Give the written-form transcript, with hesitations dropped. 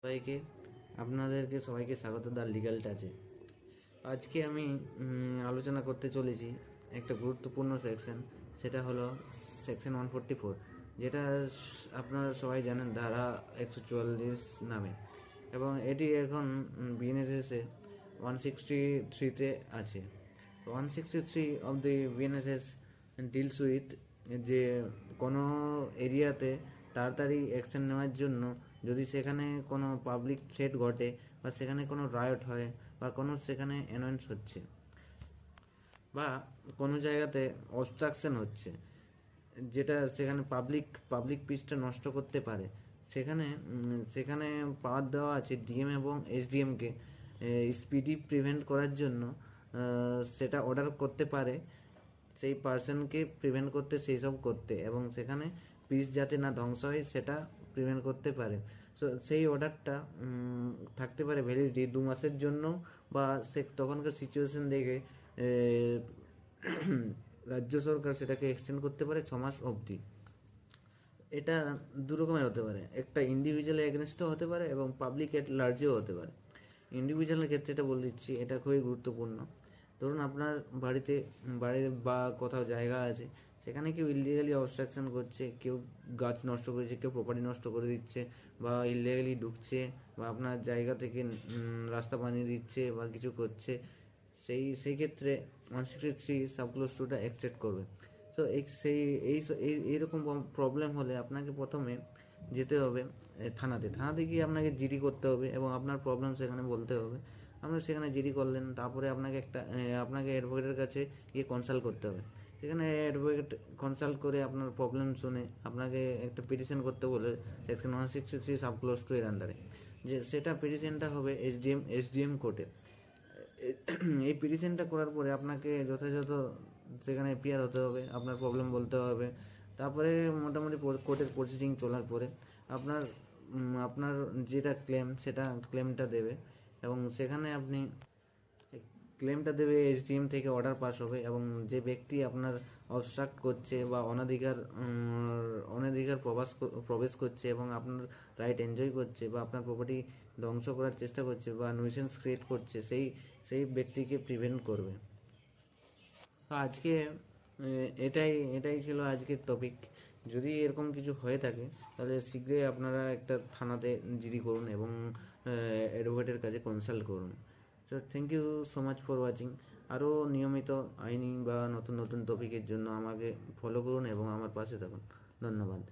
সবাইকে আপনাদেরকে সবাইকে স্বাগত দা লিগ্যাল টাচে। আজকে আমি আলোচনা করতে চলেছি একটা গুরুত্বপূর্ণ সেকশন, সেটা হলো সেকশন 144, যেটা আপনারা সবাই জানেন ধারা 144 নামে, এবং এটি এখন বিএনএসএসে 163-তে আছে। 163 of the BNSS deals with যে কোনো এরিয়াতে তাড়াতাড়ি অ্যাকশন নেওয়ার জন্য, যদি সেখানে কোনো পাবলিক থ্রেট ঘটে বা সেখানে কোনো রায়ট হয় বা কোনো সেখানে অ্যানোয়েন্স হচ্ছে বা কোনো জায়গাতে অবস্ট্রাকশন হচ্ছে, যেটা সেখানে পাবলিক পিসটা নষ্ট করতে পারে, সেখানে পাওয়ার দেওয়া আছে ডিএম এবং এসডিএমকে স্পিডি প্রিভেন্ট করার জন্য। সেটা অর্ডার করতে পারে সেই পার্সনকে প্রিভেন্ট করতে, সেই সব করতে, এবং সেখানে পিস যাতে না ধ্বংস হয় সেটা প্রিভেন্ট করতে পারে। সো সেই অর্ডারটা থাকতে পারে ভ্যালিডিটি 2 মাসের জন্য, বা সে তখনকার সিচুয়েশন দেখে রাজ্য সরকার সেটাকে এক্সটেন্ড করতে পারে 6 মাস অবধি। এটা দু রকমের হতে পারে, একটা ইন্ডিভিজুয়াল এগেনস্টও হতে পারে এবং পাবলিক এট লার্জেও হতে পারে। ইন্ডিভিজুয়ালের ক্ষেত্রে এটা বলে দিচ্ছি, এটা খুবই গুরুত্বপূর্ণ। ধরুন আপনার বাড়ি বা কোথাও জায়গা আছে, সেখানে কেউ ইলিগালি অবস্ট্রাকশন করছে, কেউ গাছ নষ্ট করেছে, কেউ প্রপার্টি নষ্ট করে দিচ্ছে, বা ইলিগালি ঢুকছে, বা আপনার জায়গা থেকে রাস্তা বানিয়ে দিচ্ছে বা কিছু করছে, সেই ক্ষেত্রে 163 সাবক্লোজ 2টা অ্যাকসেপ্ট করবে। তো এইরকম প্রবলেম হলে আপনাকে প্রথমে যেতে হবে থানাতে গিয়ে আপনাকে জিডি করতে হবে এবং আপনার প্রবলেম সেখানে বলতে হবে। আপনি সেখানে জিডি করলেন, তারপরে আপনাকে অ্যাডভোকেটের কাছে গিয়ে কনসাল্ট করতে হবে। সেখানে অ্যাডভোকেট কনসাল্ট করে আপনার প্রবলেম শুনে আপনাকে একটা পিটিশন করতে বলে সেকশন 163 সাবক্লোজ 2 এর আন্ডারে, যে সেটা পিটিশনটা হবে এসডিএম কোর্টে। এই পিটিশনটা করার পরে আপনাকে যথাযথ সেখানে এপিয়ার হতে হবে, আপনার প্রবলেম বলতে হবে। তারপরে মোটামুটি কোর্টের প্রসিডিং চলার পরে আপনার যেটা সেটা ক্লেমটা দেবে, এবং সেখানে আপনি ক্লেমটা দেবে, এসডিএম থেকে অর্ডার পাস হবে, এবং যে ব্যক্তি আপনার অবস্ট্রাক্ট করছে বা অনধিকার প্রবেশ করছে এবং আপনার রাইট এনজয় করছে বা আপনার প্রপার্টি ধ্বংস করার চেষ্টা করছে বা নিউসেন্স ক্রিয়েট করছে, সেই ব্যক্তিকে প্রিভেন্ট করবে। আজকে এটাই ছিল আজকের টপিক। যদি এরকম কিছু হয়ে থাকে তাহলে শীঘ্রই আপনারা একটা থানাতে জিডি করুন এবং অ্যাডভোকেটের কাছে কনসাল্ট করুন। So thank you so much for watching. আরও নিয়মিত আইনি বা নতুন নতুন টপিকের জন্য আমাকে ফলো করুন এবং আমার পাশে থাকুন। ধন্যবাদ।